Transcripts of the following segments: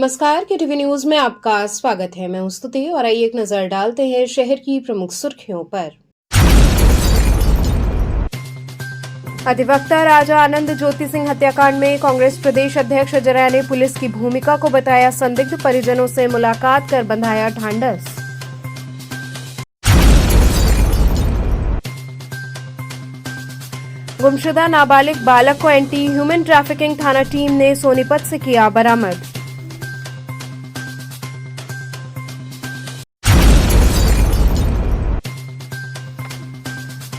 नमस्कार के TV news में आपका स्वागत है। मैं हूं स्तुति और आइए एक नजर डालते हैं शहर की प्रमुख सुर्खियों पर। अधिवक्ता राजा आनंद ज्योति सिंह हत्याकांड में कांग्रेस प्रदेश अध्यक्ष अजय राय ने पुलिस की भूमिका को बताया संदिग्ध, परिजनों से मुलाकात कर बंधाया ढांढस। गुमशुदा नाबालिग बालक को एंटी ह्यूमन ट्रैफिकिंग थाना टीम ने सोनीपत से किया बरामद।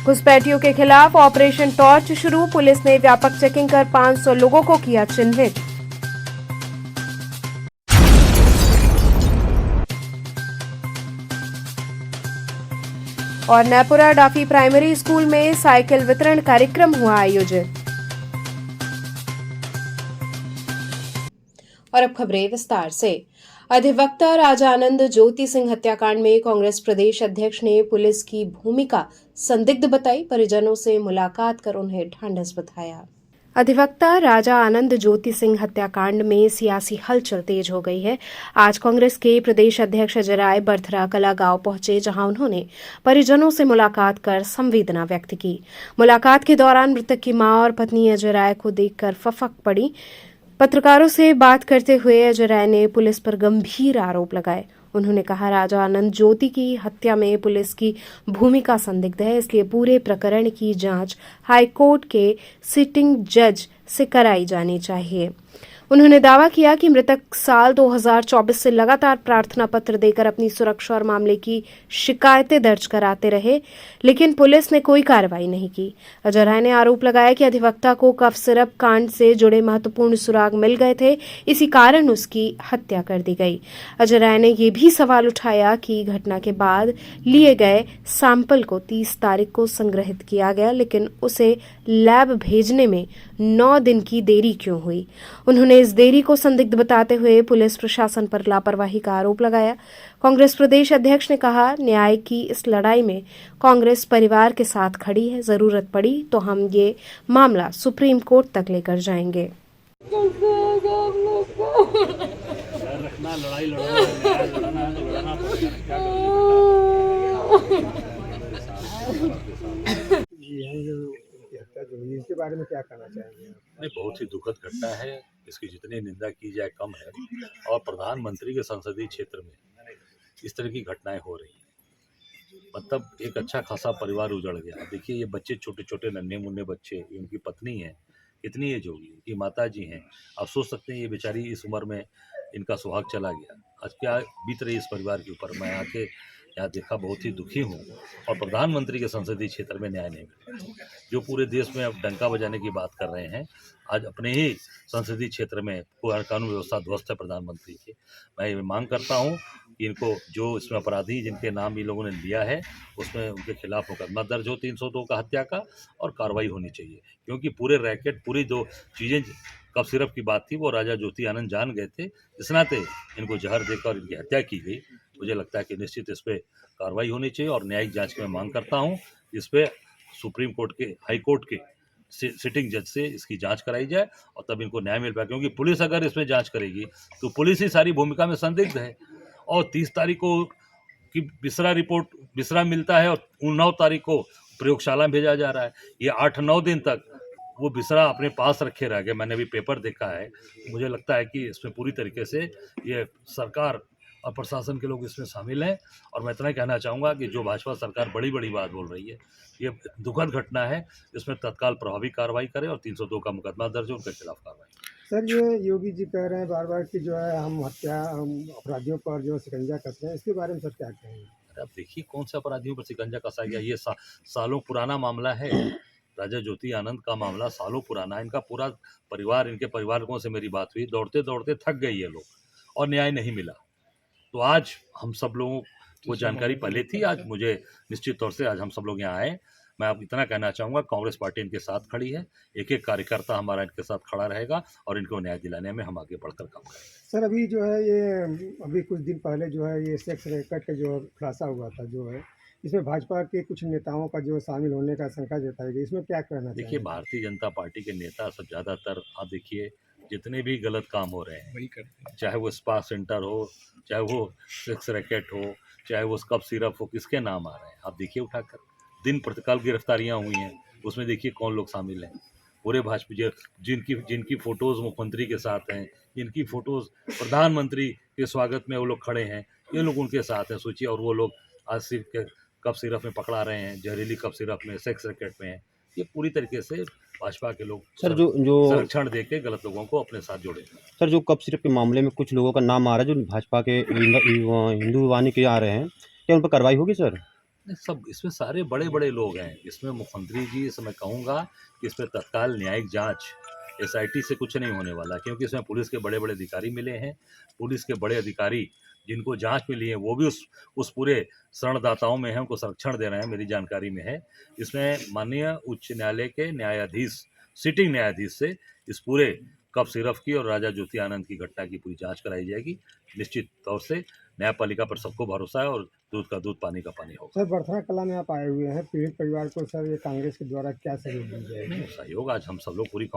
घुसपैठियों के खिलाफ ऑपरेशन टॉर्च शुरू, पुलिस ने व्यापक चेकिंग कर 500 लोगों को किया चिन्हित। और नैपुरा डाफी प्राइमरी स्कूल में साइकिल वितरण कार्यक्रम हुआ आयोजित। और अब खबरें विस्तार से। अधिवक्ता राजा आनंद ज्योति सिंह हत्याकांड में कांग्रेस प्रदेश अध्यक्ष ने पुलिस की भूमिका संदिग्ध बताई, परिजनों से मुलाकात कर उन्हें ढांढस बधाया। अधिवक्ता राजा आनंद ज्योति सिंह हत्याकांड में सियासी हलचल तेज हो गई है। आज कांग्रेस के प्रदेश अध्यक्ष अजय राय बर्थरा कला गांव पहुंचे, जहां उन्होंने परिजनों से मुलाकात कर संवेदना व्यक्त की। मुलाकात के दौरान मृतक की मां और पत्नी अजय राय को देखकर फफक पड़ी। पत्रकारों से बात करते हुए अजय राय ने पुलिस पर गंभीर आरोप लगाए। उन्होंने कहा, राजा आनंद ज्योति की हत्या में पुलिस की भूमिका संदिग्ध है, इसलिए पूरे प्रकरण की जांच हाईकोर्ट के सिटिंग जज से कराई जानी चाहिए। उन्होंने दावा किया कि मृतक साल 2024 से लगातार प्रार्थना पत्र देकर अपनी सुरक्षा और मामले की शिकायतें दर्ज कराते रहे, लेकिन पुलिस ने कोई कार्रवाई नहीं की। अजय राय ने आरोप लगाया कि अधिवक्ता को कफ सिरप कांड से जुड़े महत्वपूर्ण सुराग मिल गए थे, इसी कारण उसकी हत्या कर दी गई। अजय राय ने यह भी सवाल उठाया कि घटना के बाद लिए गए सैंपल को 30 तारीख को संग्रहित किया गया, लेकिन उसे लैब भेजने में 9 दिन की देरी क्यों हुई। उन्होंने इस देरी को संदिग्ध बताते हुए पुलिस प्रशासन पर लापरवाही का आरोप लगाया। कांग्रेस प्रदेश अध्यक्ष ने कहा, न्याय की इस लड़ाई में कांग्रेस परिवार के साथ खड़ी है, जरूरत पड़ी तो हम ये मामला सुप्रीम कोर्ट तक लेकर जाएंगे। इसके बारे में क्या कहना चाहेंगे? नहीं, बहुत ही दुखद घटना है। इसकी जितनी निंदा की जाए कम है। और प्रधानमंत्री के संसदीय क्षेत्र में इस तरह की घटनाएं हो रही हैं। मतलब एक अच्छा खासा परिवार उजड़ गया। देखिए, ये बच्चे छोटे छोटे नन्हे मुन्ने बच्चे, इनकी पत्नी है, कितनी एज होगी, इनकी माता जी हैं। आप सोच सकते हैं ये बेचारी इस उम्र में इनका सुहाग चला गया। आज क्या बीत रही इस परिवार के ऊपर। मैं आके यहाँ देखा, बहुत ही दुखी हूँ। और प्रधानमंत्री के संसदीय क्षेत्र में न्याय नहीं मिला। जो पूरे देश में अब डंका बजाने की बात कर रहे हैं, आज अपने ही संसदीय क्षेत्र में कानून व्यवस्था ध्वस्त है प्रधानमंत्री की। मैं ये मांग करता हूँ कि इनको, जो इसमें अपराधी जिनके नाम ये लोगों ने लिया है, उसमें उनके खिलाफ मुकदमा दर्ज हो 302 का हत्या का, और कार्रवाई होनी चाहिए। क्योंकि पूरे रैकेट, पूरी जो चीज़ें कफ सिरप की बात थी, वो राजा ज्योति आनंद जान गए थे। इस नाते इनको जहर देकर इनकी हत्या की गई। मुझे लगता है कि निश्चित इस पर कार्रवाई होनी चाहिए और न्यायिक जांच की मैं मांग करता हूं। इस पर सुप्रीम कोर्ट के, हाई कोर्ट के सिटिंग जज से इसकी जांच कराई जाए और तब इनको न्याय मिल पाए। क्योंकि पुलिस अगर इसमें जांच करेगी तो पुलिस ही सारी भूमिका में संदिग्ध है। और 30 तारीख को की बिसरा मिलता है और 9 तारीख को प्रयोगशाला में भेजा जा रहा है। ये 8-9 दिन तक वो बिसरा अपने पास रखे रह गए। मैंने भी पेपर देखा है। मुझे लगता है कि इसमें पूरी तरीके से ये सरकार और प्रशासन के लोग इसमें शामिल हैं। और मैं इतना ही कहना चाहूँगा कि जो भाजपा सरकार बड़ी बड़ी बात बोल रही है, ये दुखद घटना है। इसमें तत्काल प्रभावी कार्रवाई करें और 302 का मुकदमा दर्ज हो, उनके खिलाफ कार्रवाई। सर, ये योगी जी कह रहे हैं बार बार कि जो है हम अपराधियों पर जो शिकंजा कसते हैं, इसके बारे में सर क्या कहेंगे? अरे अब देखिए, कौन से अपराधियों पर शिकंजा कसा गया। ये सालों पुराना मामला है। राजा ज्योति आनंद का मामला सालों पुराना। इनका पूरा परिवार, इनके परिवारों से मेरी बात हुई, दौड़ते दौड़ते थक गए ये लोग और न्याय नहीं मिला। तो आज हम सब लोगों को जानकारी पहले थी। आज मुझे निश्चित तौर से आज हम सब लोग यहाँ आए। मैं अब इतना कहना चाहूँगा, कांग्रेस पार्टी इनके साथ खड़ी है। एक एक कार्यकर्ता हमारा इनके साथ खड़ा रहेगा और इनको न्याय दिलाने में हम आगे बढ़कर काम करेंगे। सर, अभी जो है ये अभी कुछ दिन पहले जो है ये सेक्स रैकेट का जो खुलासा हुआ था, जो है इसमें भाजपा के कुछ नेताओं का जो शामिल होने का शंका जताई गई, इसमें क्या कहना देखिए, चाहिए? भारतीय जनता पार्टी के नेता सब ज़्यादातर, आप देखिए, जितने भी गलत काम हो रहे हैं, चाहे वो स्पा सेंटर हो, चाहे वो सेक्स रैकेट हो, चाहे वो कप सिरप हो, किसके नाम आ रहे हैं आप देखिए उठाकर। दिन प्रतिकाल गिरफ्तारियां हुई हैं, उसमें देखिए कौन लोग शामिल हैं। पूरे भाजपा जिनकी जिनकी फोटोज मुख्यमंत्री के साथ हैं, जिनकी फोटोज प्रधानमंत्री के स्वागत में वो लोग खड़े हैं, ये लोग उनके साथ हैं। सोचिए, और वो लोग आज सिर्फ के कप सिरप में पकड़ा रहे हैं, जहरीली कप सिरप में, सेक्स रैकेट में है। ये पूरी तरीके से भाजपा के लोग सर जो संरक्षण दे के गलत लोगों को अपने साथ जोड़े। सर जो कप सिरप के मामले में कुछ लोगों का नाम आ रहा है जो भाजपा के हिंदू वानी के आ रहे हैं, क्या उन पर कार्रवाई होगी सर? सब इसमें सारे बड़े बड़े लोग हैं। इसमें मुख्यमंत्री जी से मैं कहूँगा कि इसमें तत्काल न्यायिक जांच SIT से कुछ नहीं होने वाला, क्योंकि इसमें पुलिस के बड़े बड़े अधिकारी मिले हैं। पुलिस के बड़े अधिकारी जिनको जांच मिली है वो भी उस पूरे शरणदाताओं में हैं, उनको संरक्षण दे रहे हैं, मेरी जानकारी में है। इसमें माननीय उच्च न्यायालय के न्यायाधीश, सिटिंग न्यायाधीश से इस पूरे कप सिरप की और राजा ज्योति आनंद की घटना की पूरी जांच कराई जाएगी। निश्चित तौर से न्यायपालिका पर सबको भरोसा है और दूध का दूध पानी का पानी होगा। सर बर्थना कला में आप आए हुए हैं, पीड़ित परिवार को सर ये कांग्रेस के द्वारा क्या सहयोग दी जाएगी? सहयोग आज हम सब लोग पूरी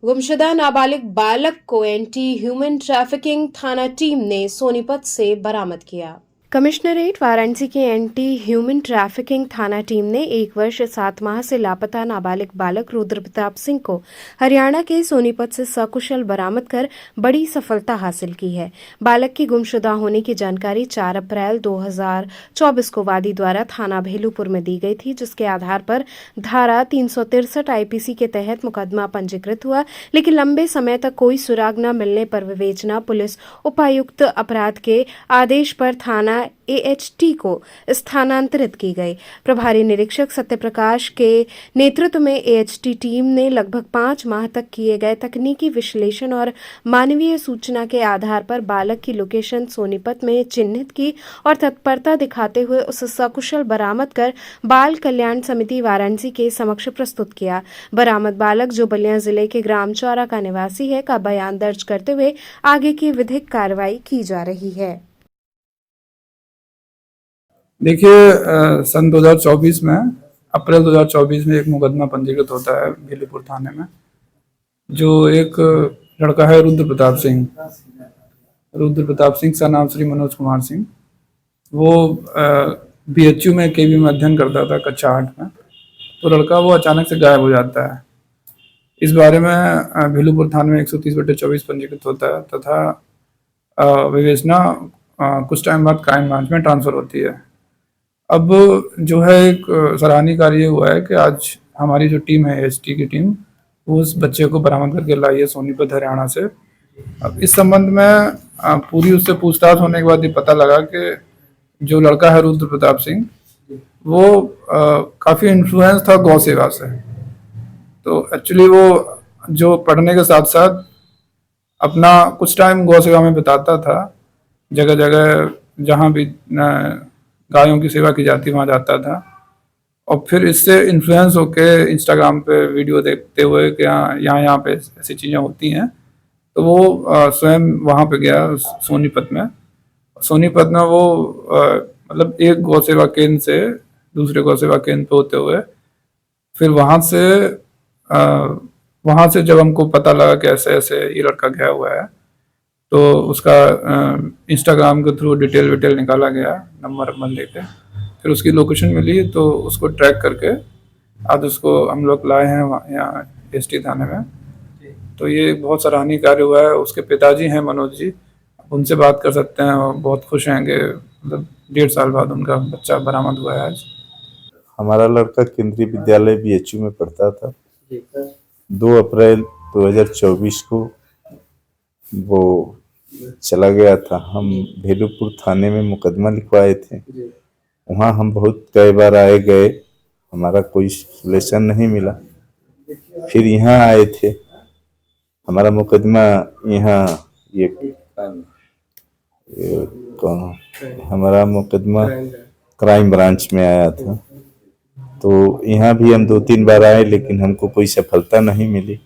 गुमशुदा नाबालिग बालक को एंटी ह्यूमन ट्रैफिकिंग थाना टीम ने सोनीपत से बरामद किया। कमिश्नरेट वाराणसी के एंटी ह्यूमन ट्रैफिकिंग थाना टीम ने 1 वर्ष 7 माह से लापता नाबालिग बालक रुद्र प्रताप सिंह को हरियाणा के सोनीपत से सकुशल बरामद कर बड़ी सफलता हासिल की है। बालक की गुमशुदा होने की जानकारी 4 अप्रैल 2024 को वादी द्वारा थाना भेलूपुर में दी गई थी, जिसके आधार पर धारा 363 IPC के तहत मुकदमा पंजीकृत हुआ, लेकिन लंबे समय तक कोई सुराग न मिलने पर विवेचना पुलिस उपायुक्त अपराध के आदेश पर थाना AHT को स्थानांतरित की गई। प्रभारी निरीक्षक सत्यप्रकाश के नेतृत्व में AHT टीम ने लगभग 5 माह तक किए गए तकनीकी विश्लेषण और मानवीय सूचना के आधार पर बालक की लोकेशन सोनीपत में चिन्हित की और तत्परता दिखाते हुए उसे सकुशल बरामद कर बाल कल्याण समिति वाराणसी के समक्ष प्रस्तुत किया। बरामद बालक, जो बलिया जिले के ग्राम चौरा का निवासी है, का बयान दर्ज करते हुए आगे की विधिक कार्रवाई की जा रही है। देखिए, सन 2024 में, अप्रैल 2024 में एक मुकदमा पंजीकृत होता है भेलूपुर थाने में, जो एक लड़का है रुद्र प्रताप सिंह का नाम श्री मनोज कुमार सिंह। वो BHU में KB में अध्ययन करता था, कक्षा 8 में। तो लड़का वो अचानक से गायब हो जाता है। इस बारे में भेलूपुर थाने में 130/24 पंजीकृत होता है तथा विवेचना कुछ टाइम बाद क्राइम ब्रांच में ट्रांसफर होती है। अब जो है एक सराहनीय कार्य हुआ है कि आज हमारी जो टीम है AHT की टीम, वो उस बच्चे को बरामद करके लाई है सोनीपत हरियाणा से। अब इस संबंध में पूरी उससे पूछताछ होने के बाद ये पता लगा कि जो लड़का है रुद्र प्रताप सिंह, वो काफ़ी इन्फ्लुएंस था गौ सेवा से। तो एक्चुअली वो जो पढ़ने के साथ साथ अपना कुछ टाइम गौ सेवा में बिताता था। जगह जगह जहाँ भी गायों की सेवा की जाती वहाँ जाता था, और फिर इससे इन्फ्लुएंस होके इंस्टाग्राम पे वीडियो देखते हुए कि यहाँ पे ऐसी चीज़ें होती हैं, तो वो स्वयं वहाँ पे गया सोनीपत में। सोनीपत में वो मतलब एक गौ सेवा केंद्र से दूसरे गौ सेवा केंद्र पे होते हुए फिर वहाँ से जब हमको पता लगा कि ऐसे ऐसे ये लड़का गया हुआ है, तो उसका इंस्टाग्राम के थ्रू डिटेल विटेल निकाला गया, नंबर लेके। फिर उसकी लोकेशन मिली तो उसको ट्रैक करके आज उसको हम लोग लाए हैं यहाँ AHT थाने में। तो ये बहुत सराहनीय कार्य हुआ है। उसके पिताजी हैं मनोज जी, उनसे बात कर सकते हैं, और बहुत खुश हैं कि मतलब 1.5 साल बाद उनका बच्चा बरामद हुआ है आज। हमारा लड़का केंद्रीय विद्यालय BHU में पढ़ता था। 2 अप्रैल 2024 को वो चला गया था। हम भेलूपुर थाने में मुकदमा लिखवाए थे। वहाँ हम बहुत कई बार आए गए, हमारा कोई सोल्यूशन नहीं मिला। फिर यहाँ आए थे, हमारा मुकदमा यहाँ हमारा मुकदमा क्राइम ब्रांच में आया था। तो यहाँ भी हम 2-3 बार आए, लेकिन हमको कोई सफलता नहीं मिली।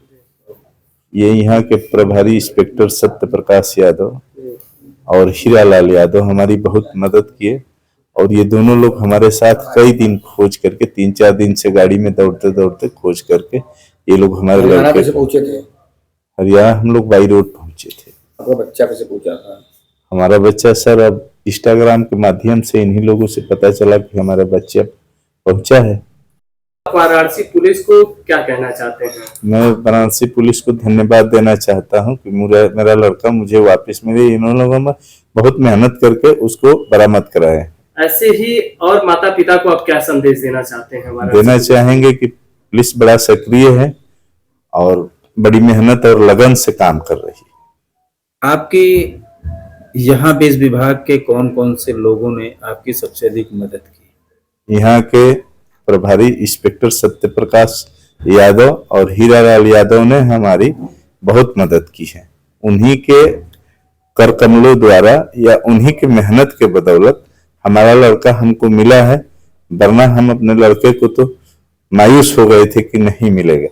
ये यहाँ के प्रभारी इंस्पेक्टर सत्यप्रकाश यादव और हीरालाल यादव हमारी बहुत मदद किए, और ये दोनों लोग हमारे साथ कई दिन खोज करके 3-4 दिन से गाड़ी में दौड़ते दौड़ते खोज करके ये लोग हमारे लड़के पहुंचे थे। और यहाँ हम लोग बाई रोड पहुंचे थे। आपका बच्चा कैसे पूछा था? हमारा बच्चा सर अब इंस्टाग्राम के माध्यम से इन्हीं लोगों से पता चला कि हमारा बच्चा पहुंचा है। आप वाराणसी पुलिस को क्या कहना चाहते हैं? मैं वाराणसी पुलिस को धन्यवाद देना चाहता हूं कि मेरा लड़का मुझे वापस मिले। इन लोगों ने बहुत मेहनत करके उसको बरामद कराया। ऐसे ही और माता पिता को आप क्या संदेश देना चाहते हैं? देना चाहेंगे कि पुलिस बड़ा सक्रिय है और बड़ी मेहनत और लगन से काम कर रही है। आपके यहाँ पे इस विभाग के कौन कौन से लोगों ने आपकी सबसे अधिक मदद की? यहाँ के प्रभारी इंस्पेक्टर सत्य प्रकाश यादव और हीरालाल यादव ने हमारी बहुत मदद की है। उन्हीं के कर कमलों द्वारा या उन्हीं के मेहनत के बदौलत हमारा लड़का हमको मिला है, वरना हम अपने लड़के को तो मायूस हो गए थे कि नहीं मिलेगा।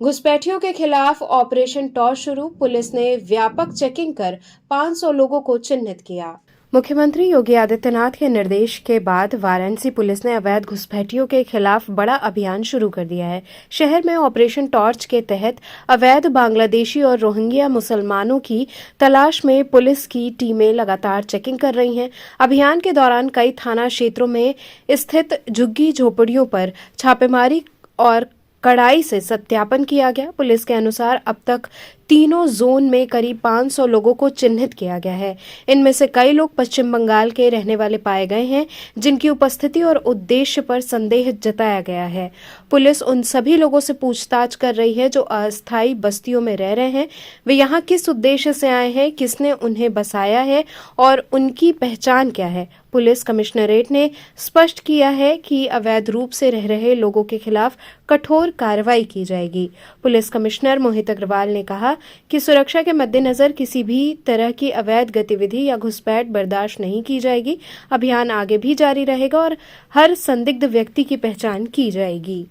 घुसपैठियों के खिलाफ ऑपरेशन टॉर्च शुरू, पुलिस ने व्यापक चेकिंग कर 500 लोगों को चिन्हित किया। मुख्यमंत्री योगी आदित्यनाथ के निर्देश के बाद वाराणसी पुलिस ने अवैध घुसपैठियों के खिलाफ बड़ा अभियान शुरू कर दिया है। शहर में ऑपरेशन टॉर्च के तहत अवैध बांग्लादेशी और रोहिंग्या मुसलमानों की तलाश में पुलिस की टीमें लगातार चेकिंग कर रही हैं। अभियान के दौरान कई थाना क्षेत्रों में स्थित झुग्गी झोपड़ियों पर छापेमारी और कड़ाई से सत्यापन किया गया। पुलिस के अनुसार अब तक तीनों जोन में करीब 500 लोगों को चिन्हित किया गया है। इनमें से कई लोग पश्चिम बंगाल के रहने वाले पाए गए हैं, जिनकी उपस्थिति और उद्देश्य पर संदेह जताया गया है। पुलिस उन सभी लोगों से पूछताछ कर रही है जो अस्थायी बस्तियों में रह रहे हैं। वे यहाँ किस उद्देश्य से आए हैं, किसने उन्हें बसाया है और उनकी पहचान क्या है। पुलिस कमिश्नरेट ने स्पष्ट किया है कि अवैध रूप से रह रहे लोगों के खिलाफ कठोर कार्रवाई की जाएगी। पुलिस कमिश्नर मोहित अग्रवाल ने कहा कि सुरक्षा के मद्देनजर किसी भी तरह की अवैध गतिविधि या घुसपैठ बर्दाश्त नहीं की जाएगी। अभियान आगे भी जारी रहेगा और हर संदिग्ध व्यक्ति की पहचान की जाएगी।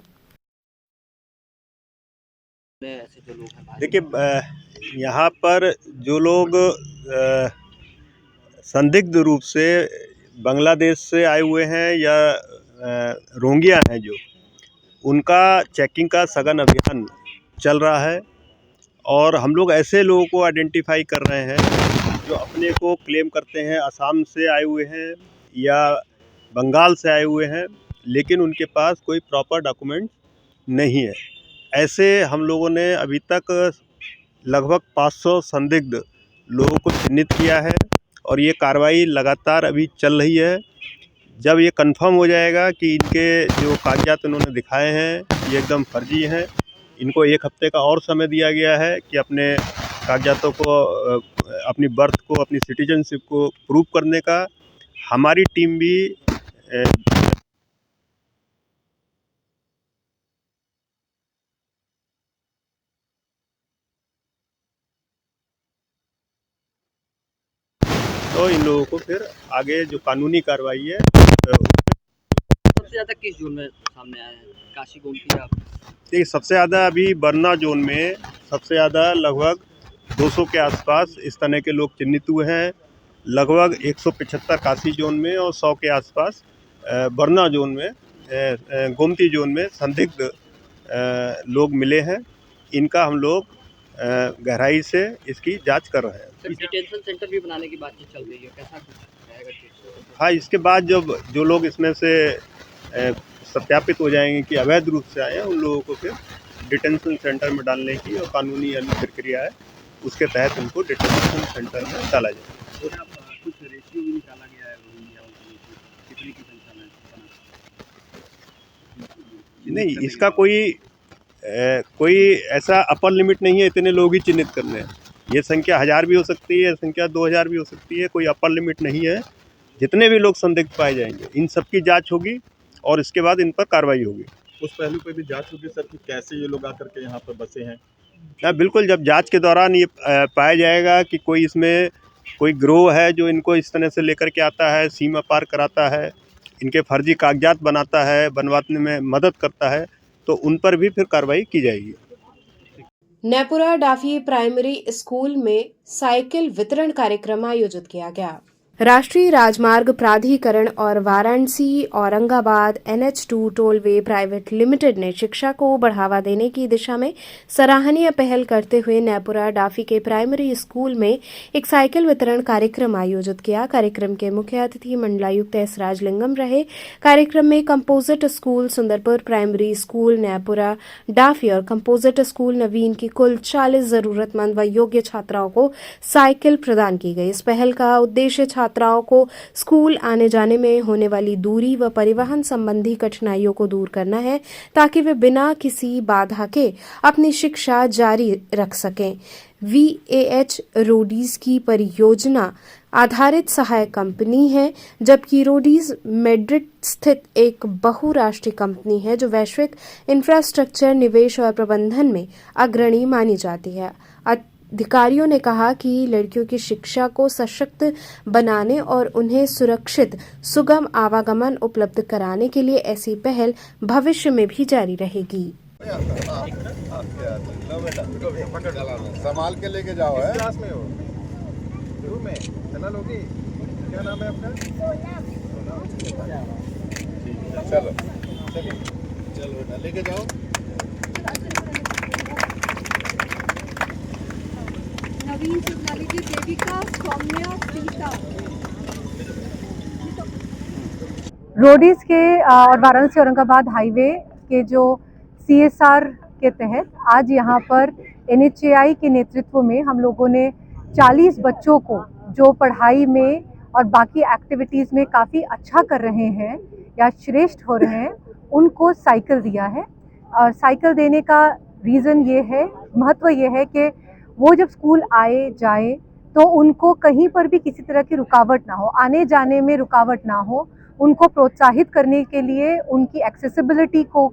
देखिए, यहाँ पर जो लोग संदिग्ध रूप से बांग्लादेश से आए हुए हैं या रोहिंग्या हैं, जो उनका चेकिंग का सघन अभियान चल रहा है और हम लोग ऐसे लोगों को आइडेंटिफाई कर रहे हैं जो अपने को क्लेम करते हैं असम से आए हुए हैं या बंगाल से आए हुए हैं, लेकिन उनके पास कोई प्रॉपर डॉक्यूमेंट नहीं है। ऐसे हम लोगों ने अभी तक लगभग 500 संदिग्ध लोगों को चिन्हित किया है और ये कार्रवाई लगातार अभी चल रही है। जब ये कंफर्म हो जाएगा कि इनके जो कागजात उन्होंने दिखाए हैं ये एकदम फर्जी हैं, इनको 1 हफ्ते का और समय दिया गया है कि अपने कागजातों को, अपनी बर्थ को, अपनी सिटीजनशिप को प्रूव करने का। हमारी टीम भी तो इन लोगों को फिर आगे जो कानूनी कार्रवाई है। सबसे ज़्यादा किस जोन में सामने आया है? काशी गोमती या? देखिए, सबसे ज़्यादा अभी बरना जोन में सबसे ज़्यादा लगभग 200 के आसपास इस तरह के लोग चिन्हित हुए हैं। लगभग 175 काशी जोन में और 100 के आसपास बरना जोन में, गोमती जोन में संदिग्ध लोग मिले हैं। इनका हम लोग गहराई से इसकी जांच कर रहे हैं। डिटेंशन सेंटर भी बनाने की बातचीत चल रही है, कैसा कुछ रहेगा? हाँ, इसके बाद जब जो लोग इसमें से सत्यापित हो जाएंगे कि अवैध रूप से आए हैं, उन लोगों को फिर डिटेंशन सेंटर में डालने की और कानूनी प्रक्रिया है, उसके तहत उनको डिटेंशन सेंटर में डाला जाएगा। कुछ रेशियो भी निकाला गया है, कितने की संख्या में? नहीं, इसका कोई ऐसा अपर लिमिट नहीं है, इतने लोग ही चिन्हित करने हैं। ये संख्या 1000 भी हो सकती है, संख्या 2000 भी हो सकती है, कोई अपर लिमिट नहीं है। जितने भी लोग संदिग्ध पाए जाएंगे इन सब की जांच होगी और इसके बाद इन पर कार्रवाई होगी। उस पहलू पे भी जांच होगी सर कि कैसे ये लोग आकर के यहाँ पर बसे हैं? हाँ, बिल्कुल। जब जांच के दौरान ये पाया जाएगा कि कोई इसमें कोई गिरोह है जो इनको इस तरह से लेकर के आता है, सीमा पार कराता है, इनके फर्जी कागजात बनाता है, बनवाने में मदद करता है, तो उन पर भी फिर कार्रवाई की जाएगी। नेपुरा डाफी प्राइमरी स्कूल में साइकिल वितरण कार्यक्रम आयोजित किया गया। राष्ट्रीय राजमार्ग प्राधिकरण और Varanasi Aurangabad NH2 tollway private limited ने शिक्षा को बढ़ावा देने की दिशा में सराहनीय पहल करते हुए नैपुरा डाफी के प्राइमरी स्कूल में एक साइकिल वितरण कार्यक्रम आयोजित किया। कार्यक्रम के मुख्य अतिथि मंडलायुक्त एस राजलिंगम रहे। कार्यक्रम में composite school Sundarpur, primary school Naipura Dafi और कंपोजिट स्कूल नवीन की कुल 40 जरूरतमंद व योग्य छात्राओं को साइकिल प्रदान की गई। इस पहल का उद्देश्य छात्राओं को स्कूल आने जाने में होने वाली दूरी व परिवहन संबंधी कठिनाइयों को दूर करना है ताकि वे बिना किसी बाधा के अपनी शिक्षा जारी रख सकें। VAH रोडीज की परियोजना आधारित सहायक कंपनी है, जबकि रोडीज मैड्रिड स्थित एक बहुराष्ट्रीय कंपनी है जो वैश्विक इंफ्रास्ट्रक्चर, निवेश और प्रबंधन में अग्रणी मानी जाती है। अधिकारियों ने कहा कि लड़कियों की शिक्षा को सशक्त बनाने और उन्हें सुरक्षित, सुगम आवागमन उपलब्ध कराने के लिए ऐसी पहल भविष्य में भी जारी रहेगी। संभाल के लेके जाओ है। क्लास में हो? शुरू में चला लोगी। क्या नाम है आपका? चलो चलो बेटा लेके जाओ। नवीन शिवनालिकी देविका सौम्या सीता। रोडीज के और वाराणसी औरंगाबाद हाईवे के जो CSR के तहत आज यहाँ पर NHAI के नेतृत्व में हम लोगों ने 40 बच्चों को जो पढ़ाई में और बाकी एक्टिविटीज़ में काफ़ी अच्छा कर रहे हैं या श्रेष्ठ हो रहे हैं, उनको साइकिल दिया है। और साइकिल देने का रीज़न ये है, महत्व ये है कि वो जब स्कूल आए जाए तो उनको कहीं पर भी किसी तरह की रुकावट ना हो, आने जाने में रुकावट ना हो। उनको प्रोत्साहित करने के लिए, उनकी एक्सेसिबिलिटी को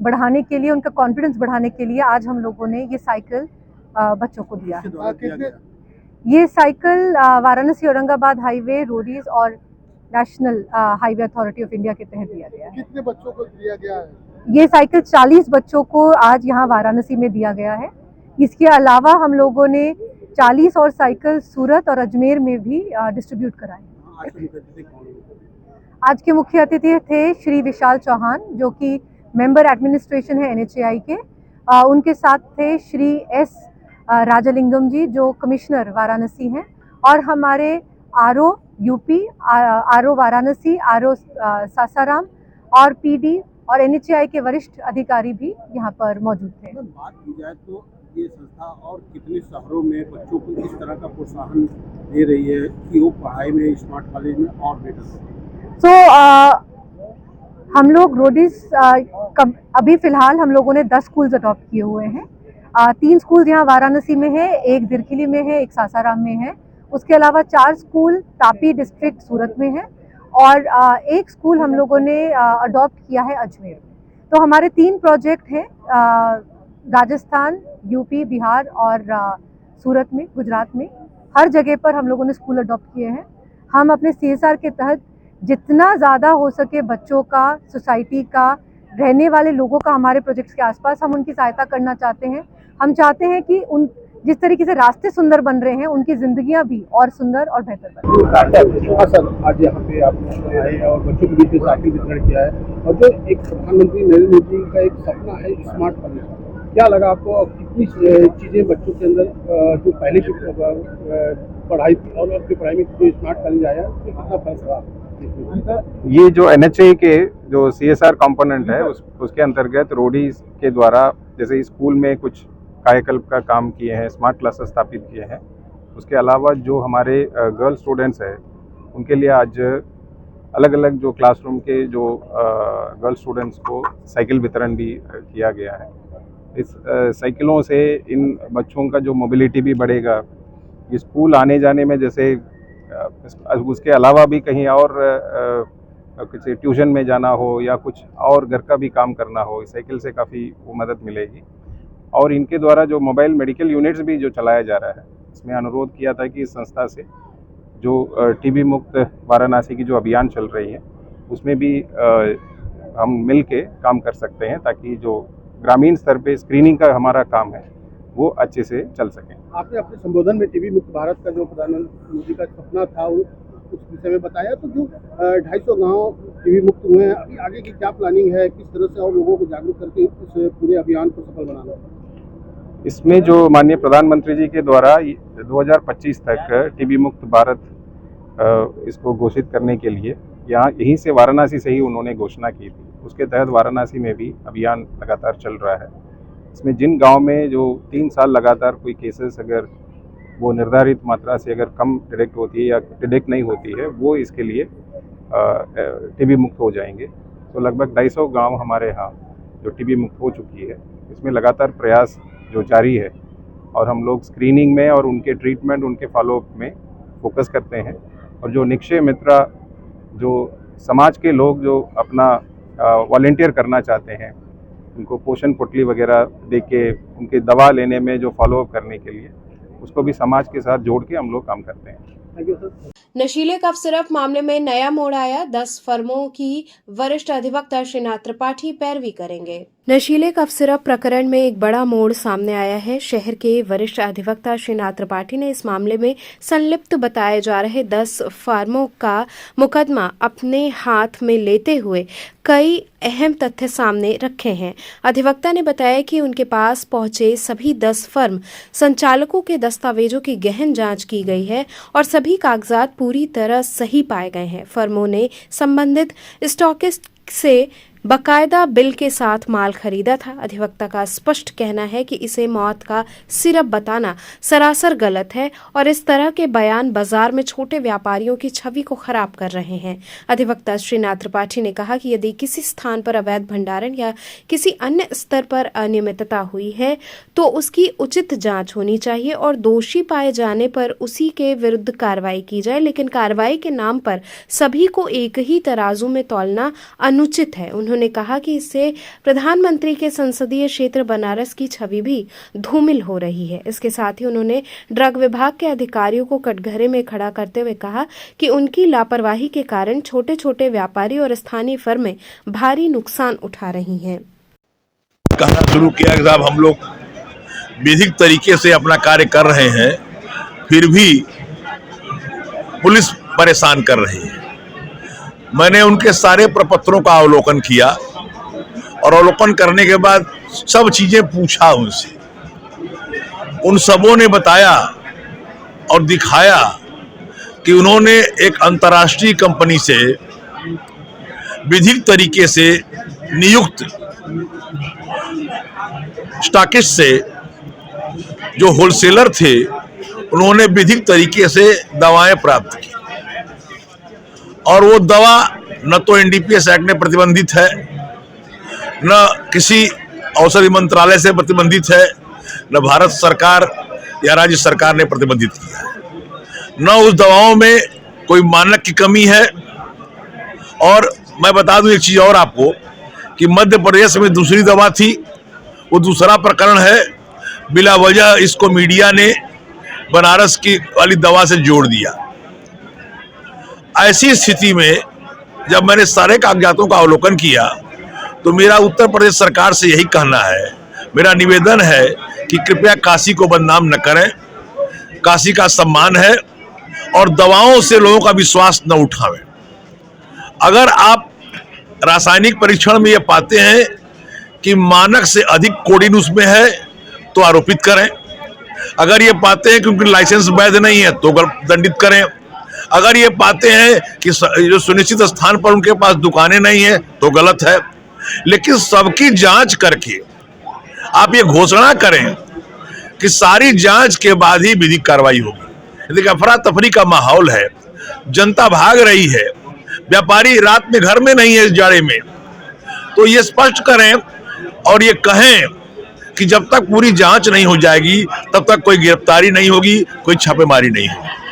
बढ़ाने के लिए, उनका कॉन्फिडेंस बढ़ाने के लिए आज हम लोगों ने ये साइकिल बच्चों को दिया है। ये cycle Varanasi Aurangabad highway, roadies और national highway authority of India के तहत दिया गया है। कितने बच्चों को दिया गया है? ये साइकिल 40 बच्चों को आज यहाँ वाराणसी में दिया गया है। इसके अलावा हम लोगों ने 40 और साइकिल सूरत और अजमेर में भी डिस्ट्रीब्यूट कराए। आज के मुख्य अतिथि थे श्री विशाल चौहान, जो कि मेंबर एडमिनिस्ट्रेशन है NHAI के। उनके साथ थे श्री S राजलिंगम जी, जो कमिश्नर वाराणसी हैं, और हमारे RO UP, RO Varanasi, RO Sasaram और PD और NHAI के वरिष्ठ अधिकारी भी यहाँ पर मौजूद थे। बात की जाए तो ये संस्था और कितने शहरों में बच्चों को इस तरह का प्रोत्साहन दे रही है कि वो पढ़ाई में, स्मार्ट कॉलेज में और बेटर हो? हम लोग रोडीज अभी फ़िलहाल हम लोगों ने 10 स्कूल्स अडॉप्ट किए हुए हैं। 3 स्कूल यहाँ वाराणसी में है, एक दिरखिली में है, एक सासाराम में है। उसके अलावा 4 स्कूल तापी डिस्ट्रिक्ट सूरत में है और एक स्कूल हम लोगों ने अडॉप्ट किया है अजमेर। तो हमारे 3 प्रोजेक्ट हैं राजस्थान, UP, बिहार और सूरत में, गुजरात में। हर जगह पर हम लोगों ने स्कूल अडॉप्ट किए हैं। हम अपने CSR के तहत जितना ज़्यादा हो सके बच्चों का, सोसाइटी का, रहने वाले लोगों का हमारे प्रोजेक्ट्स के आसपास हम उनकी सहायता करना चाहते हैं। हम चाहते हैं कि उन जिस तरीके से रास्ते सुंदर बन रहे हैं, उनकी ज़िंदगियां भी और सुंदर और बेहतर बने। सर, आज यहाँ पे आप आए और बच्चों के बीच में साइकिल वितरण किया है और जो एक प्रधानमंत्री नरेंद्र मोदी का एक सपना है स्मार्ट कॉलेज, क्या लगा आपको? कितनी चीज़ें बच्चों के अंदर जो पहले की पढ़ाई थी और अब की पढ़ाई में जो स्मार्ट कॉलेज आया, उसमें कितना फर्क रहा? ये जो NHAI के जो CSR कंपोनेंट है उसके अंतर्गत रोडीज के द्वारा जैसे स्कूल में कुछ कायाकल्प का काम किए हैं, स्मार्ट क्लासेस स्थापित किए हैं। उसके अलावा जो हमारे गर्ल स्टूडेंट्स हैं उनके लिए आज अलग अलग जो क्लासरूम के जो गर्ल स्टूडेंट्स को साइकिल वितरण भी किया गया है। इस साइकिलों से इन बच्चों का जो मोबिलिटी भी बढ़ेगा, स्कूल आने जाने में जैसे उसके अलावा भी कहीं और किसी ट्यूशन में जाना हो या कुछ और घर का भी काम करना हो, साइकिल से काफ़ी वो मदद मिलेगी। और इनके द्वारा जो मोबाइल मेडिकल यूनिट्स भी जो चलाया जा रहा है, इसमें अनुरोध किया था कि इस संस्था से जो TB मुक्त वाराणसी की जो अभियान चल रही है उसमें भी हम मिल के काम कर सकते हैं ताकि जो ग्रामीण स्तर पे स्क्रीनिंग का हमारा काम है वो अच्छे से चल सके। आपने अपने संबोधन में TB मुक्त भारत का जो प्रधानमंत्री मोदी का सपना था उस विषय में बताया। तो जो 250 गांव टीबी मुक्त हुए हैं, अभी आगे की क्या प्लानिंग है, किस तरह से और लोगों को जागरूक करके इस पूरे अभियान को सफल बनाना है? इसमें जो माननीय प्रधानमंत्री जी के द्वारा 2025 तक टीबी मुक्त भारत इसको घोषित करने के लिए यहीं से वाराणसी से ही उन्होंने घोषणा की थी। उसके तहत वाराणसी में भी अभियान लगातार चल रहा है। इसमें जिन गांव में जो 3 साल लगातार कोई केसेस अगर वो निर्धारित मात्रा से अगर कम डिटेक्ट होती है या डिटेक्ट नहीं होती है, वो इसके लिए टीबी मुक्त हो जाएंगे। तो लगभग 250 गांव हमारे यहाँ जो टीबी मुक्त हो चुकी है। इसमें लगातार प्रयास जो जारी है और हम लोग स्क्रीनिंग में और उनके ट्रीटमेंट, उनके फॉलोअप में फोकस करते हैं। और जो निक्षय मित्रा, जो समाज के लोग जो अपना वॉलंटियर करना चाहते हैं, उनको पोषण पुटली वगैरह दे के उनके दवा लेने में जो फॉलोअप करने के लिए, उसको भी समाज के साथ जोड़ के हम लोग काम करते हैं। नशीले कफ सिरप मामले में नया मोड़ आया। 10 फर्मों की वरिष्ठ अधिवक्ता श्रीनाथ त्रिपाठी पैरवी करेंगे। नशीले कफ सिरप प्रकरण में एक बड़ा मोड़ सामने आया है। शहर के वरिष्ठ अधिवक्ता श्रीनाथ त्रिपाठी ने इस मामले में संलिप्त बताए जा रहे 10 फर्मों का मुकदमा अपने हाथ में लेते हुए कई अहम तथ्य सामने रखे हैं। अधिवक्ता ने बताया कि उनके पास पहुंचे सभी 10 फर्म संचालकों के दस्तावेजों की गहन जांच की गई है और सभी कागजात पूरी तरह सही पाए गए हैं। फर्मों ने संबंधित स्टॉकिस्ट से बकायदा बिल के साथ माल खरीदा था। अधिवक्ता का स्पष्ट कहना है कि इसे मौत का सिरप बताना सरासर गलत है और इस तरह के बयान बाजार में छोटे व्यापारियों की छवि को खराब कर रहे हैं। अधिवक्ता श्रीनाथ त्रिपाठी ने कहा कि यदि किसी स्थान पर अवैध भंडारण या किसी अन्य स्तर पर अनियमितता हुई है तो उसकी उचित जांच होनी चाहिए और दोषी पाए जाने पर उसी के विरुद्ध कार्रवाई की जाए, लेकिन कार्रवाई के नाम पर सभी को एक ही तराजू में तौलना अनुचित है। उन्होंने कहा कि इससे प्रधानमंत्री के संसदीय क्षेत्र बनारस की छवि भी धूमिल हो रही है। इसके साथ ही उन्होंने ड्रग विभाग के अधिकारियों को कटघरे में खड़ा करते हुए कहा कि उनकी लापरवाही के कारण छोटे छोटे व्यापारी और स्थानीय फर्में भारी नुकसान उठा रही हैं। कहना शुरू किया कि साहब हम लोग विधिक तरीके से अपना कार्य कर रहे हैं, फिर भी पुलिस परेशान कर रही है। मैंने उनके सारे प्रपत्रों का अवलोकन किया और अवलोकन करने के बाद सब चीजें पूछा उनसे। उन सबों ने बताया और दिखाया कि उन्होंने एक अंतर्राष्ट्रीय कंपनी से विधिक तरीके से नियुक्त स्टॉकिस्ट से, जो होलसेलर थे, उन्होंने विधिक तरीके से दवाएं प्राप्त की और वो दवा न तो एनडीपीएस एक्ट में प्रतिबंधित है, न किसी औषधि मंत्रालय से प्रतिबंधित है, न भारत सरकार या राज्य सरकार ने प्रतिबंधित किया है, न उस दवाओं में कोई मानक की कमी है। और मैं बता दूं एक चीज और आपको कि मध्य प्रदेश में दूसरी दवा थी, वो दूसरा प्रकरण है। बिला वजह इसको मीडिया ने बनारस की वाली दवा से जोड़ दिया। ऐसी स्थिति में जब मैंने सारे कागजातों का अवलोकन किया तो मेरा उत्तर प्रदेश सरकार से यही कहना है, मेरा निवेदन है कि कृपया काशी को बदनाम न करें। काशी का सम्मान है और दवाओं से लोगों का विश्वास न उठावें। अगर आप रासायनिक परीक्षण में ये पाते हैं कि मानक से अधिक कोडिन उसमें है तो आरोपित करें। अगर ये पाते हैं कि उनकी लाइसेंस वैध नहीं है तो दंडित करें। अगर ये पाते हैं कि जो सुनिश्चित स्थान पर उनके पास दुकानें नहीं है तो गलत है। लेकिन सबकी जांच करके आप ये घोषणा करें कि सारी जांच के बाद ही विधिक कार्रवाई होगी। देखिए, अफरा तफरी का माहौल है, जनता भाग रही है, व्यापारी रात में घर में नहीं है इस जाड़े में, तो ये स्पष्ट करें और ये कहें कि जब तक पूरी जांच नहीं हो जाएगी तब तक कोई गिरफ्तारी नहीं होगी, कोई छापेमारी नहीं होगी।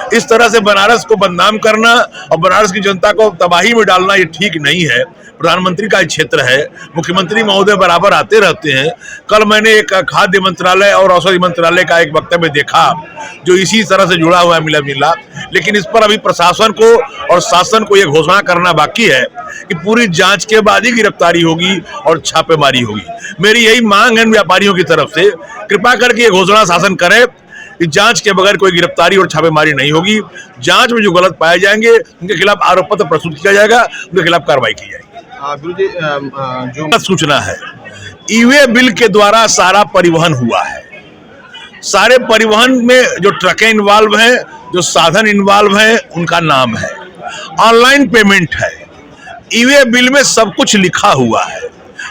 इस तरह से बनारस को बदनाम करना और बनारस की जनता को तबाही में डालना ये ठीक नहीं है। प्रधानमंत्री का क्षेत्र है, मुख्यमंत्री महोदय बराबर आते रहते हैं। कल मैंने एक खाद्य मंत्रालय और औषधि मंत्रालय का एक वक्तव्य देखा जो इसी तरह से जुड़ा हुआ है मिला। लेकिन इस पर अभी प्रशासन को और शासन को ये घोषणा करना बाकी है कि पूरी जांच के बाद ही गिरफ्तारी होगी और छापेमारी होगी। मेरी यही मांग है व्यापारियों की तरफ से, कृपा करके ये घोषणा शासन करे इस जांच के बगैर कोई गिरफ्तारी और छापेमारी नहीं होगी। जांच में जो गलत पाए जाएंगे उनके खिलाफ आरोप पत्र प्रस्तुत किया जाएगा, उनके खिलाफ कार्रवाई की जाएगी। जो सूचना है, ई-वे बिल के द्वारा सारा परिवहन हुआ है। सारे परिवहन में जो ट्रकें इन्वॉल्व हैं, जो साधन इन्वॉल्व हैं, उनका नाम है। ऑनलाइन पेमेंट है। ई-वे बिल में सब कुछ लिखा हुआ है।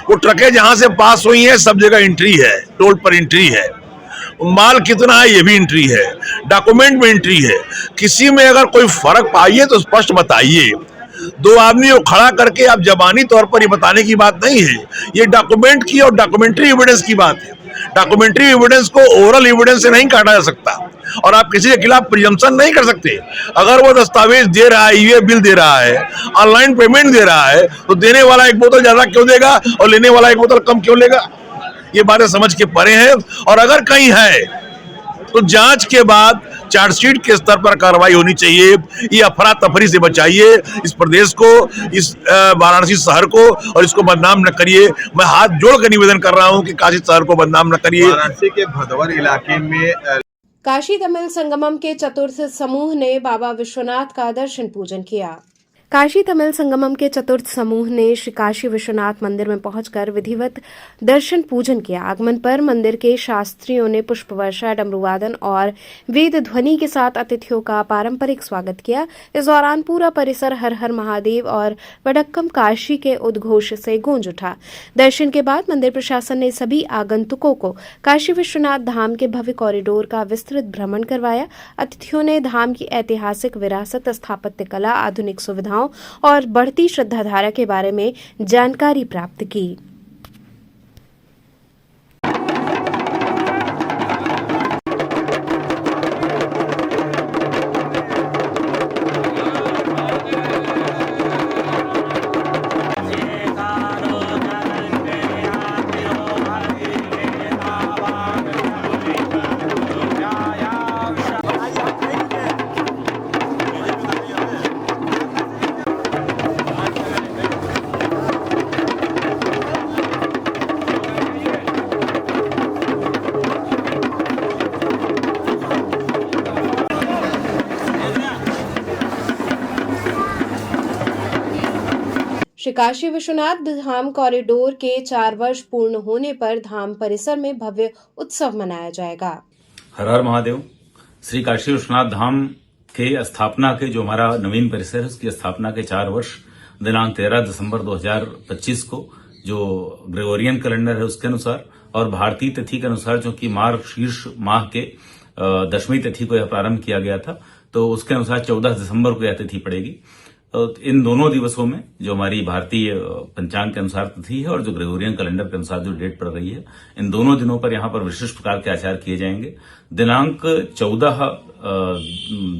वो ट्रकें जहां से पास हुई हैं सब जगह एंट्री है, टोल पर एंट्री है, माल कितना है ये भी एंट्री है, डॉक्यूमेंट में एंट्री है। किसी में अगर कोई फर्क पाइए तो स्पष्ट बताइए। दो आदमी को खड़ा करके आप जबानी तौर पर ये बताने की बात नहीं है, ये डॉक्यूमेंट की और डॉक्यूमेंट्री एविडेंस की बात है। डॉक्यूमेंट्री एविडेंस को ओरल एविडेंस से नहीं काटा जा सकता और आप किसी के खिलाफ प्रिजम्पशन नहीं कर सकते। अगर वो दस्तावेज दे रहा है, ई-वे बिल दे रहा है, ऑनलाइन पेमेंट दे रहा है, तो देने वाला एक बोतल ज्यादा क्यों देगा और लेने वाला एक बोतल कम क्यों लेगा? ये बातें समझ के परे हैं। और अगर कहीं है तो जांच के बाद चार्जशीट के स्तर पर कार्रवाई होनी चाहिए। ये अफरा तफरी से बचाइए इस प्रदेश को, इस वाराणसी शहर को, और इसको बदनाम न करिए। मैं हाथ जोड़ कर निवेदन कर रहा हूं कि काशी शहर को बदनाम न करिए। वाराणसी के भदौर इलाके में काशी तमिल संगमम के चतुर्थ समूह ने बाबा विश्वनाथ का दर्शन पूजन किया। काशी तमिल संगमम के चतुर्थ समूह ने श्री काशी विश्वनाथ मंदिर में पहुंचकर विधिवत दर्शन पूजन किया। आगमन पर मंदिर के शास्त्रियों ने पुष्प वर्षा, डमरूवादन और वेद ध्वनि के साथ अतिथियों का पारंपरिक स्वागत किया। इस दौरान पूरा परिसर हर हर महादेव और वडक्कम काशी के उद्घोष से गूंज उठा। दर्शन के बाद मंदिर प्रशासन ने सभी आगंतुकों को काशी विश्वनाथ धाम के भव्य कॉरिडोर का विस्तृत भ्रमण करवाया। अतिथियों ने धाम की ऐतिहासिक विरासत, स्थापत्य कला, आधुनिक सुविधाओं और बढ़ती श्रद्धाधारा के बारे में जानकारी प्राप्त की। श्री काशी विश्वनाथ धाम कॉरिडोर के 4 वर्ष पूर्ण होने पर धाम परिसर में भव्य उत्सव मनाया जाएगा। हर हर महादेव। श्री काशी विश्वनाथ धाम के स्थापना के जो हमारा नवीन परिसर है उसकी स्थापना के 4 वर्ष दिनांक 13 दिसंबर 2025 को जो ग्रेगोरियन कैलेंडर है उसके अनुसार और भारतीय तिथि के अनुसार जो कि मार्ग शीर्ष माह के 10वीं तिथि को यह प्रारंभ किया गया था, तो उसके अनुसार 14 दिसंबर को यह तिथि पड़ेगी। तो इन दोनों दिवसों में जो हमारी भारतीय पंचांग के अनुसार तिथि है और जो ग्रेगोरियन कैलेंडर के अनुसार जो डेट पड़ रही है, इन दोनों दिनों पर यहाँ पर विशिष्ट प्रकार के आचार किए जाएंगे। दिनांक 14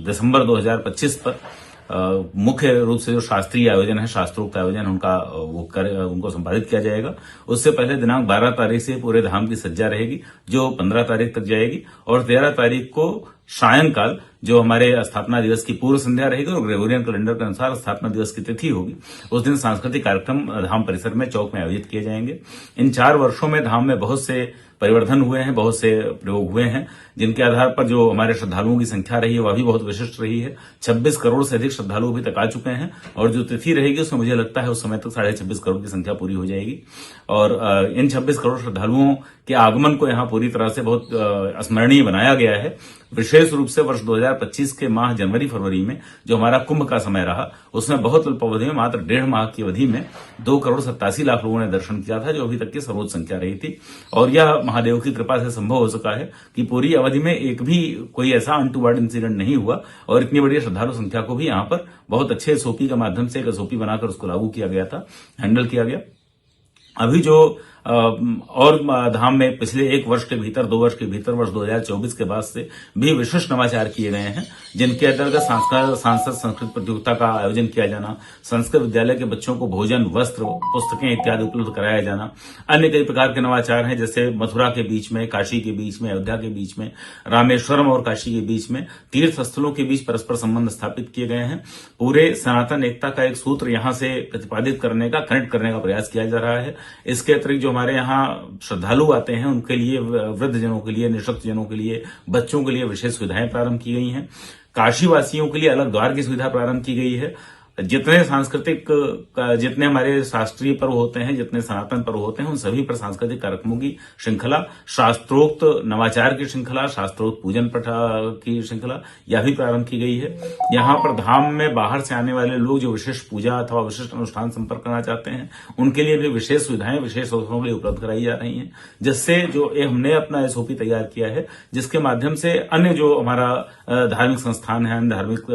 दिसंबर 2025 पर मुख्य रूप से जो शास्त्रीय आयोजन है, शास्त्रोक्त आयोजन उनको संपादित किया जाएगा। उससे पहले दिनांक 12 तारीख से पूरे धाम की सज्जा रहेगी जो 15 तारीख तक जाएगी और 13 तारीख को सायंकाल जो हमारे स्थापना दिवस की पूर्व संध्या रहेगी और ग्रेगोरियन कैलेंडर के अनुसार स्थापना दिवस की तिथि होगी, उस दिन सांस्कृतिक कार्यक्रम धाम परिसर में चौक में आयोजित किए जाएंगे। इन 4 वर्षों में धाम में बहुत से परिवर्तन हुए हैं, बहुत से प्रयोग हुए हैं, जिनके आधार पर जो हमारे श्रद्धालुओं की संख्या रही है वह भी बहुत विशिष्ट रही है। 26 करोड़ से अधिक श्रद्धालु अभी तक आ चुके हैं और जो तिथि रहेगी उसमें मुझे लगता है उस समय तक 26.5 करोड़ की संख्या पूरी हो जाएगी। और इन 26 करोड़ श्रद्धालुओं के आगमन को यहाँ पूरी तरह से बहुत स्मरणीय बनाया गया है। विशेष रूप से वर्ष 2025 के माह जनवरी फरवरी में जो हमारा कुंभ का समय रहा उसमें बहुत अल्प अवधि में मात्र 1.5 माह की अवधि में 2 करोड़ 87 लाख लोगों ने दर्शन किया था, जो अभी तक की सर्वोच्च संख्या रही थी। और यह महादेव की कृपा से संभव हो सका है कि पूरी अवधि में एक भी कोई ऐसा अनटूवर्ड इंसिडेंट नहीं हुआ और इतनी बड़ी श्रद्धालु संख्या को भी यहाँ पर बहुत अच्छे एसओपी के माध्यम से एक एसओपी बनाकर उसको लागू किया गया था, हैंडल किया गया। अभी जो और धाम में पिछले 1 वर्ष के भीतर 2 वर्ष के भीतर वर्ष 2024 के बाद से भी विशिष्ट नवाचार किए गए हैं, जिनके अंतर्गत सांसद संस्कृत प्रतियोगिता का आयोजन किया जाना, संस्कृत विद्यालय के बच्चों को भोजन, वस्त्र, पुस्तकें इत्यादि उपलब्ध कराया जाना, अन्य कई प्रकार के नवाचार हैं जैसे मथुरा के बीच में, काशी के बीच में, अयोध्या के बीच में, रामेश्वरम और काशी के बीच में तीर्थ स्थलों के बीच परस्पर संबंध स्थापित किए गए हैं। पूरे सनातन एकता का एक सूत्र यहाँ से प्रतिपादित करने का, कनेक्ट करने का प्रयास किया जा रहा है। इसके अतिरिक्त जो हमारे यहाँ श्रद्धालु आते हैं उनके लिए, वृद्धजनों के लिए, निःशक्तजनों के लिए, बच्चों के लिए विशेष सुविधाएं प्रारंभ की गई हैं। काशी वासियों के लिए अलग द्वार की सुविधा प्रारंभ की गई है। जितने सांस्कृतिक, जितने हमारे शास्त्रीय पर्व होते हैं, जितने सनातन पर्व होते हैं, उन सभी पर सांस्कृतिक कार्यक्रमों की श्रृंखला, शास्त्रोक्त नवाचार की श्रृंखला, शास्त्रोक्त पूजन पाठ की श्रृंखला यह भी प्रारंभ की गई है। यहाँ पर धाम में बाहर से आने वाले लोग जो विशेष पूजा अथवा विशिष्ट अनुष्ठान संपर्क करना चाहते हैं, उनके लिए भी विशेष सुविधाएं विशेष अवसरों के लिए उपलब्ध कराई जा रही हैं। जिससे जो हमने अपना एसओपी तैयार किया है, जिसके माध्यम से अन्य जो हमारा धार्मिक संस्थान है, अन्य धार्मिक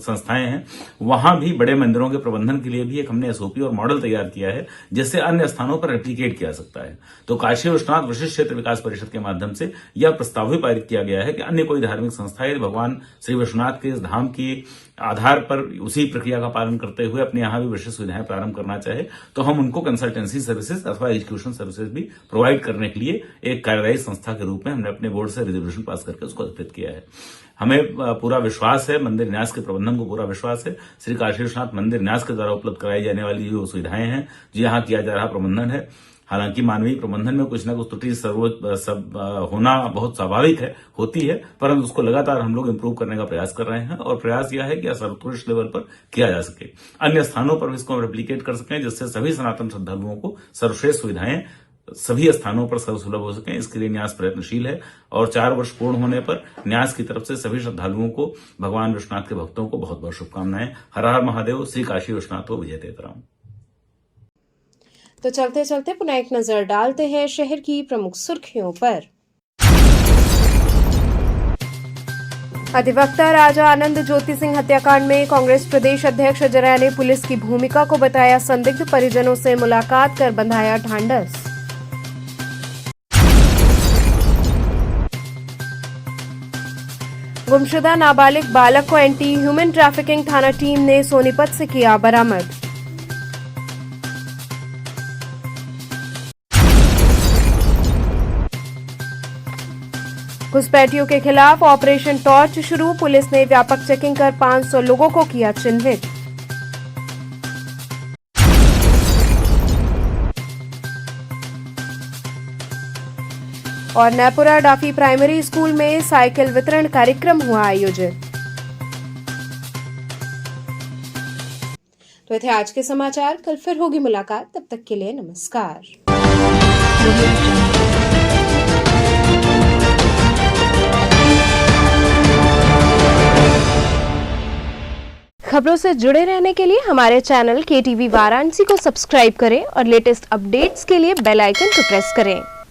संस्थाएं हैं, वहां भी बड़े मंदिरों के प्रबंधन के लिए भी एक हमने एसओपी और मॉडल तैयार किया है, जिससे अन्य स्थानों पर रेप्लिकेट किया सकता है। तो काशी विश्वनाथ विशिष्ट क्षेत्र विकास परिषद के माध्यम से यह प्रस्ताव भी पारित किया गया है कि अन्य कोई धार्मिक संस्था यदि भगवान श्री विश्वनाथ के इस धाम की आधार पर उसी प्रक्रिया का पालन करते हुए अपने यहाँ भी विशेष सुविधाएं प्रारंभ करना चाहे, तो हम उनको कंसल्टेंसी सर्विसेज अथवा एजुकेशन सर्विसेज भी प्रोवाइड करने के लिए एक कार्यदायी संस्था के रूप में हमने अपने बोर्ड से रिजोल्यूशन पास करके उसको अधिकृत किया है। हमें पूरा विश्वास है, मंदिर न्यास के प्रबंधन को पूरा विश्वास है, श्री काशी विश्वनाथ मंदिर न्यास के द्वारा उपलब्ध कराई जाने वाली जो सुविधाएं हैं, जो यहाँ किया जा रहा प्रबंधन है। हालांकि मानवीय प्रबंधन में कुछ ना कुछ त्रुटि होना बहुत स्वाभाविक है, होती है, परंतु उसको लगातार हम लोग इम्प्रूव करने का प्रयास कर रहे हैं और प्रयास यह है कि सर्वोत्कृष्ट लेवल पर किया जा सके, अन्य स्थानों पर इसको रेप्लिकेट कर सकें, जिससे सभी सनातन श्रद्धालुओं को सर्वश्रेष्ठ सुविधाएं सभी स्थानों पर सर्वसुलभ हो सकें। इसके लिए न्यास प्रयत्नशील है और 4 वर्ष पूर्ण होने पर न्यास की तरफ से सभी श्रद्धालुओं को, भगवान विश्वनाथ के भक्तों को बहुत बहुत शुभकामनाएं। हर हर महादेव, श्री काशी विश्वनाथ हो विजयतेतराम। तो चलते चलते पुनः एक नजर डालते हैं शहर की प्रमुख सुर्खियों पर। अधिवक्ता राजा आनंद ज्योति सिंह हत्याकांड में कांग्रेस प्रदेश अध्यक्ष अजय राय ने पुलिस की भूमिका को बताया संदिग्ध, परिजनों से मुलाकात कर बंधाया ढांढस। गुमशुदा नाबालिग बालक को एंटी ह्यूमन ट्रैफिकिंग थाना टीम ने सोनीपत से किया बरामद। घुसपैठियों के खिलाफ ऑपरेशन टॉर्च शुरू, पुलिस ने व्यापक चेकिंग कर 500 लोगों को किया चिन्हित। और नैपुरा डाफी प्राइमरी स्कूल में साइकिल वितरण कार्यक्रम हुआ आयोजित। तो थे आज के समाचार, कल फिर होगी मुलाकात, तब तक के लिए नमस्कार। खबरों से जुड़े रहने के लिए हमारे चैनल KTV वाराणसी को सब्सक्राइब करें और लेटेस्ट अपडेट्स के लिए बेल आइकन को प्रेस करें।